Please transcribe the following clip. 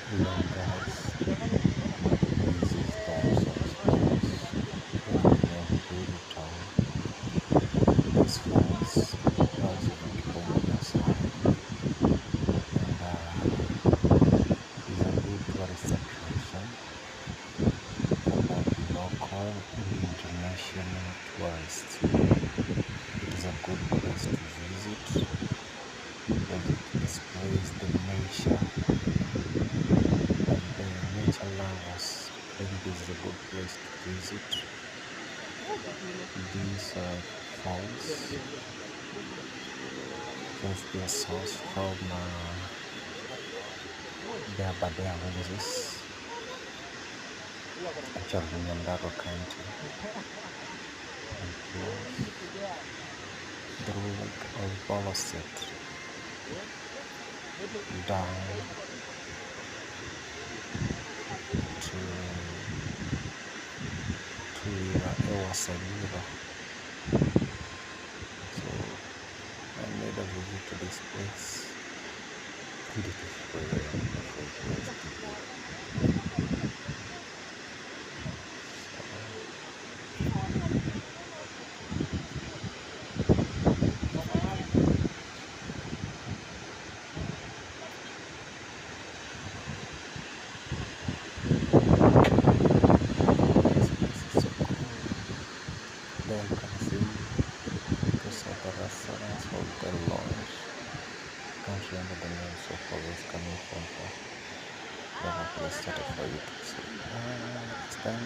Hello guys, this is Thompson's house in Nyahururu town. This falls not even kilometers away and is a good tourist attraction for both local and international tourists. It is a good place to visit because it displays the nature and the nature lovers. I think this is a good place to visit. These falls can be a source from the Aberdare Ranges, actually in Nyandarua County, and flows through like Oipolo State down to Ewasadiro. So I made a visit to this place and it is really a wonderful place to be. This place is so cool. There you can see those are the restaurants, hotel, lounge. Can't remember the name so far where it's coming from. But I have a place started for you to see. Next time.